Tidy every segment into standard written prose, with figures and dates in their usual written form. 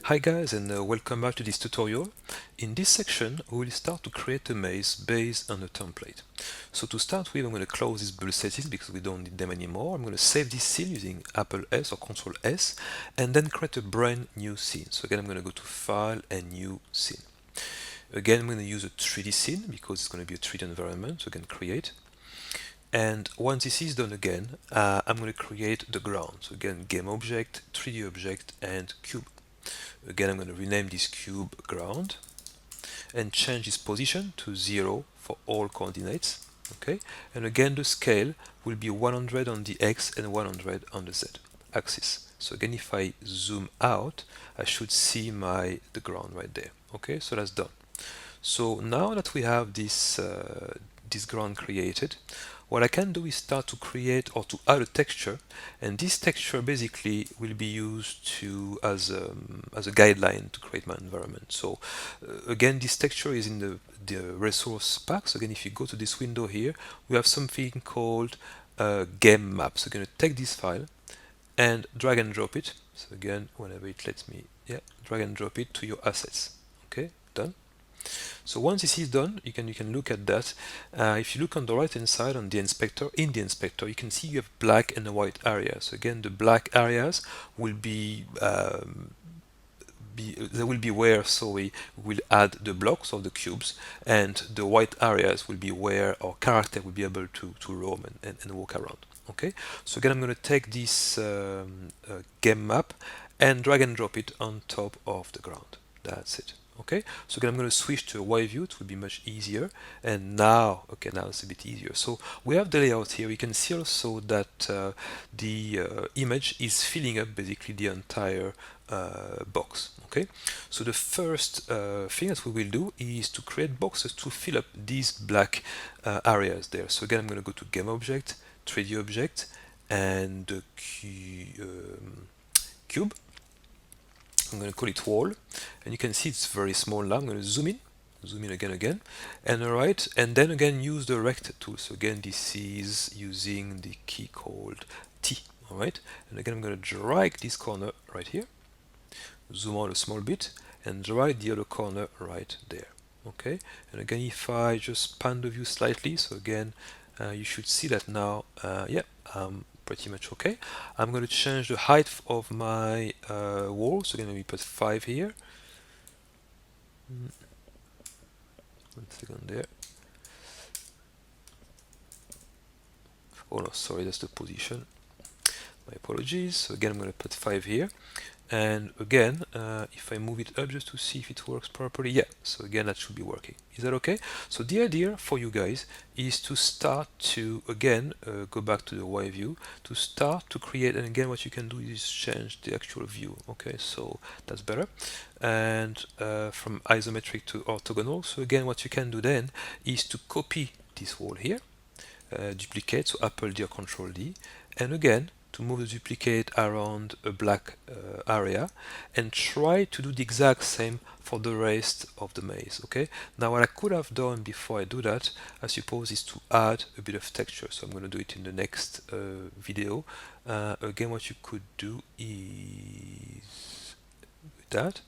Hi guys, and welcome back to this tutorial. In this section we will start to create a maze based on a template. So to start with, I'm going to close these build settings because we don't need them anymore. I'm going to save this scene using Apple S or Control S and then create a brand new scene. So again, I'm going to go to File and New Scene. Again, I'm going to use a 3D scene because it's going to be a 3D environment, so again create. And once this is done again, I'm going to create the ground. So again, game object, 3D object, and cube. Again, I'm going to rename this cube ground and change its position to 0 for all coordinates. Okay, and again the scale will be 100 on the X and 100 on the Z axis. So again, if I zoom out, I should see the ground right there. Okay, so that's done. So now that we have this ground created, what I can do is start to create or to add a texture, and this texture basically will be used to as a guideline to create my environment. So again, this texture is in the resource pack. So again, if you go to this window here, we have something called game map. So I'm going to take this file and drag and drop it. So again, whenever it lets me, yeah, drag and drop it to your assets. Okay, done. So once this is done, you can look at that. If you look on the right hand side on the inspector, you can see you have black and white areas. So again, the black areas will there will be where, so we will add the blocks of the cubes, and the white areas will be where our character will be able to roam and walk around. Okay, so again, I'm going to take this game map and drag and drop it on top of the ground. That's it. Okay, so again, I'm going to switch to a Y view. It will be much easier. And now, okay, now it's a bit easier. So we have the layout here. You can see also that the image is filling up basically the entire box. Okay, so the first thing that we will do is to create boxes to fill up these black areas there. So again, I'm going to go to game object, 3D object, and the cube. I'm going to call it wall, and you can see it's very small now. I'm going to zoom in again, and alright, and then again use the rect tool. So again, this is using the key called T. Alright, and again, I'm going to drag this corner right here, zoom out a small bit, and drag the other corner right there. Okay, and again, if I just pan the view slightly, so again, you should see that now, yeah, pretty much okay. I'm going to change the height of my wall, so again, we put 5 here. 1 second there. Oh no, sorry, that's the position. My apologies. So again, I'm going to put 5 here. And again, if I move it up just to see if it works properly, yeah, so again, that should be working. Is that okay? So the idea for you guys is to start to, again, go back to the Y view, to start to create, and again, what you can do is change the actual view, okay, so that's better. And from isometric to orthogonal, so again, what you can do then is to copy this wall here, duplicate, so Apple D or Control D, and again, to move the duplicate around a black area, and try to do the exact same for the rest of the maze. Okay, now what I could have done before I do that, I suppose, is to add a bit of texture. So I'm going to do it in the next video. Again, what you could do is that,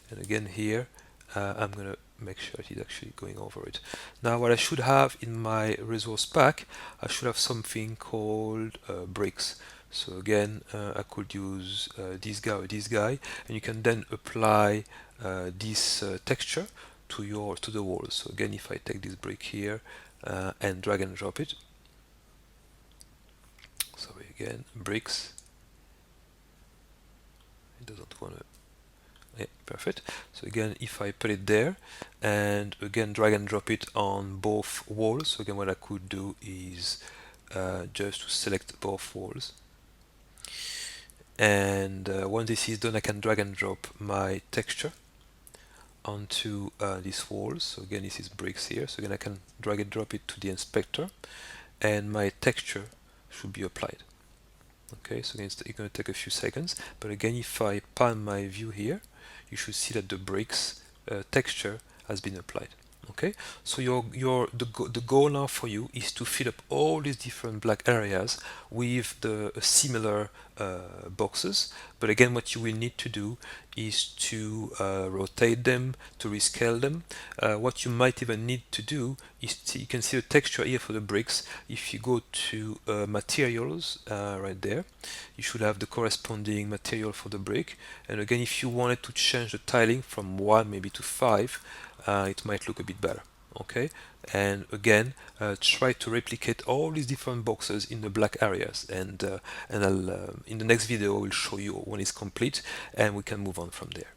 and again here, I'm going to make sure it is actually going over it. Now what I should have in my resource pack, I should have something called bricks. So again, I could use this guy or this guy, and you can then apply this texture to the wall. So again, if I take this brick here and drag and drop it, sorry, again, bricks, it doesn't want to. Yeah, perfect. So again, if I put it there and again drag and drop it on both walls, so again what I could do is just to select both walls, and once this is done, I can drag and drop my texture onto these walls. So again, this is bricks here, so again I can drag and drop it to the inspector, and my texture should be applied. Okay, so again, it's going to take a few seconds, but again, if I pan my view here, you should see that the bricks texture has been applied. Okay, so the goal now for you is to fill up all these different black areas with the similar boxes. But again, what you will need to do is to rotate them, to rescale them. What you might even need to do is you can see the texture here for the bricks. If you go to materials right there, you should have the corresponding material for the brick. And again, if you wanted to change the tiling from 1 maybe to 5, it might look a bit better. Okay, and again, try to replicate all these different boxes in the black areas, and I'll in the next video I will show you when it's complete, and we can move on from there.